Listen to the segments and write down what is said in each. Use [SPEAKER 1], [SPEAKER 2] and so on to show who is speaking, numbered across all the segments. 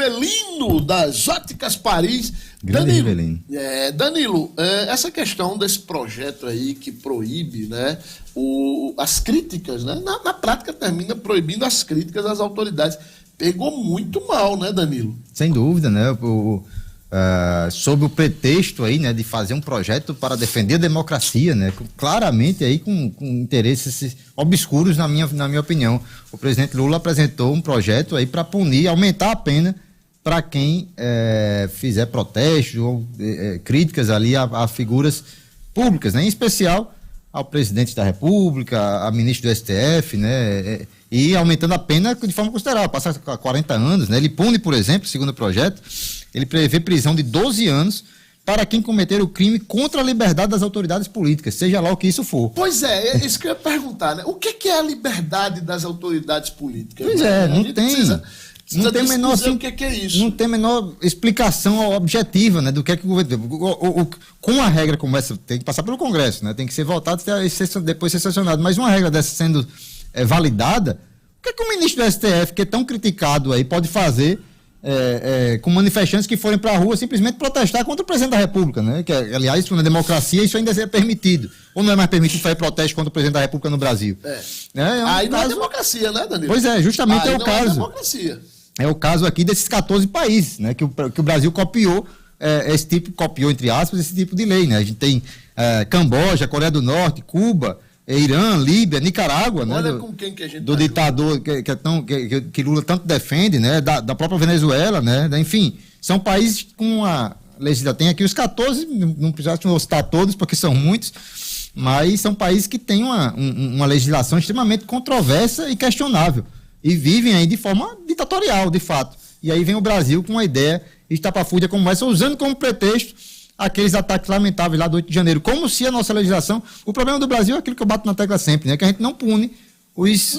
[SPEAKER 1] Rivelino, das Óticas Paris.
[SPEAKER 2] Grande Rivelino.
[SPEAKER 1] Danilo, essa questão desse projeto aí que proíbe, né, as críticas, né, na prática termina proibindo as críticas às autoridades. Pegou muito mal, né, Danilo?
[SPEAKER 2] Sem dúvida, né? Sob o pretexto aí, né, de fazer um projeto para defender a democracia, né, claramente aí com interesses obscuros na minha opinião. O presidente Lula apresentou um projeto aí para punir, aumentar a pena para quem fizer protestos ou críticas ali a figuras públicas, né, em especial ao presidente da República, a ministro do STF, né, e aumentando a pena de forma considerável, passar a 40 anos, né. Ele pune, por exemplo, segundo o projeto, ele prevê prisão de 12 anos para quem cometer o crime contra a liberdade das autoridades políticas, seja lá o que isso for.
[SPEAKER 1] Pois é isso que eu ia perguntar, né? O que é a liberdade das autoridades políticas?
[SPEAKER 2] Pois não tem menor
[SPEAKER 1] o que é isso.
[SPEAKER 2] Não tem a menor explicação objetiva, né, do que é que o governo... Com a regra como essa, tem que passar pelo Congresso, né, tem que ser votado e depois ser sancionado, mas uma regra dessa sendo validada, o que é que o ministro do STF, que é tão criticado aí, pode fazer com manifestantes que forem para a rua simplesmente protestar contra o presidente da República, né? Que, aliás, na democracia isso ainda é permitido. Ou não é mais permitido fazer protesto contra o presidente da República no Brasil?
[SPEAKER 1] Aí não é democracia, né, Danilo?
[SPEAKER 2] Pois é, justamente é o caso.
[SPEAKER 1] É democracia.
[SPEAKER 2] É o caso aqui desses 14 países, né? Que o Brasil copiou, copiou, entre aspas, esse tipo de lei, né? A gente tem Camboja, Coreia do Norte, Cuba, Irã, Líbia, Nicarágua, né?
[SPEAKER 1] Olha com quem que a gente
[SPEAKER 2] do ditador que Lula tanto defende, né? Da própria Venezuela, né? Enfim, são países com a legislação. Tem aqui os 14, não preciso citar todos, porque são muitos, mas são países que têm uma legislação extremamente controversa e questionável. E vivem aí de forma ditatorial, de fato. E aí vem o Brasil com uma ideia estapafúrdia como essa, usando como pretexto aqueles ataques lamentáveis lá do 8 de janeiro, como se a nossa legislação... O problema do Brasil é aquilo que eu bato na tecla sempre, né? Que a gente não pune os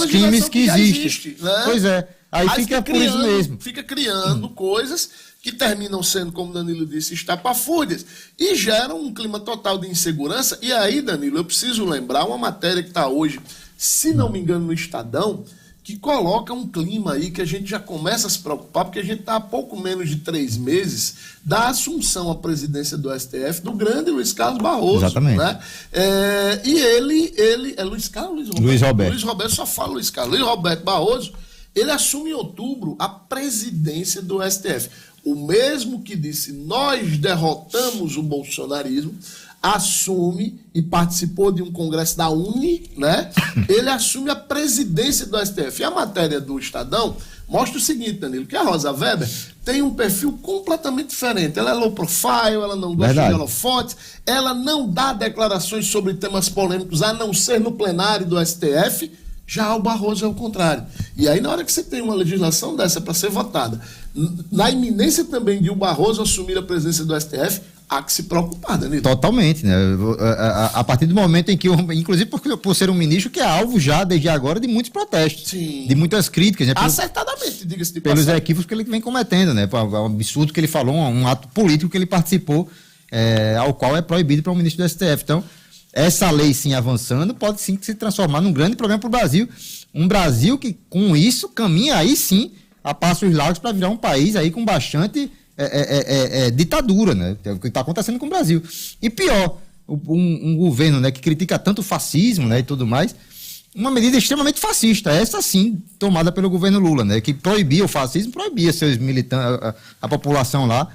[SPEAKER 2] crimes que existem.
[SPEAKER 1] Né?
[SPEAKER 2] Pois é. Aí fica por isso mesmo.
[SPEAKER 1] Fica criando coisas que terminam sendo, como Danilo disse, estapafúrdias, e geram um clima total de insegurança. E aí, Danilo, eu preciso lembrar uma matéria que está hoje, se não me engano, no Estadão, que coloca um clima aí que a gente já começa a se preocupar, porque a gente está há pouco menos de 3 meses da assunção à presidência do STF do grande Luiz Carlos Barroso.
[SPEAKER 2] Exatamente.
[SPEAKER 1] Né? E ele é Luiz Carlos ou
[SPEAKER 2] Luiz Roberto?
[SPEAKER 1] Luiz Roberto, só fala Luiz Carlos. Luiz Roberto Barroso, ele assume em outubro a presidência do STF. O mesmo que disse, nós derrotamos o bolsonarismo, assume e participou de um congresso da UNE, né? Ele assume a presidência do STF. E a matéria do Estadão mostra o seguinte, Danilo, que a Rosa Weber tem um perfil completamente diferente. Ela é low profile, ela não gosta de holofotes, ela não dá declarações sobre temas polêmicos, a não ser no plenário do STF. Já o Barroso é o contrário. E aí, na hora que você tem uma legislação dessa para ser votada, na iminência também de o Barroso assumir a presidência do STF, há que se preocupar, Danilo.
[SPEAKER 2] Totalmente, né? A partir do momento em que, inclusive por ser um ministro que é alvo já, desde agora, de muitos protestos.
[SPEAKER 1] Sim.
[SPEAKER 2] De muitas críticas, né?
[SPEAKER 1] Acertadamente, diga-se de
[SPEAKER 2] pelos
[SPEAKER 1] passagem.
[SPEAKER 2] equívocos que ele vem cometendo, né? Um absurdo que ele falou, um ato político que ele participou, ao qual é proibido para o ministro do STF. Então, essa lei, sim, avançando, pode sim se transformar num grande problema para o Brasil. Um Brasil que, com isso, caminha aí, sim, a passos largos para virar um país aí com bastante ditadura, né? É o que está acontecendo com o Brasil. E pior, um governo, né, que critica tanto o fascismo, né, e tudo mais, uma medida extremamente fascista, essa sim, tomada pelo governo Lula, né, que proibia o fascismo, proibia seus militantes, a população lá,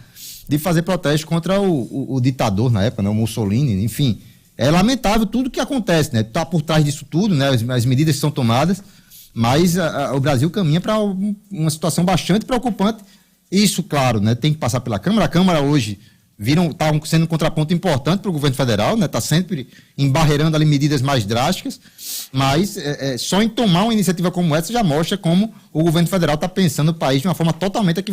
[SPEAKER 2] de fazer protesto contra o ditador na época, né, o Mussolini, enfim. É lamentável tudo que acontece, né? Está por trás disso tudo, né? As medidas que são tomadas, mas o Brasil caminha para uma situação bastante preocupante. Isso, claro, né? Tem que passar pela Câmara. A Câmara hoje está sendo um contraponto importante para o governo federal, né? Está sempre embarreirando ali medidas mais drásticas, mas só em tomar uma iniciativa como essa já mostra como o governo federal está pensando o país de uma forma totalmente equivocada.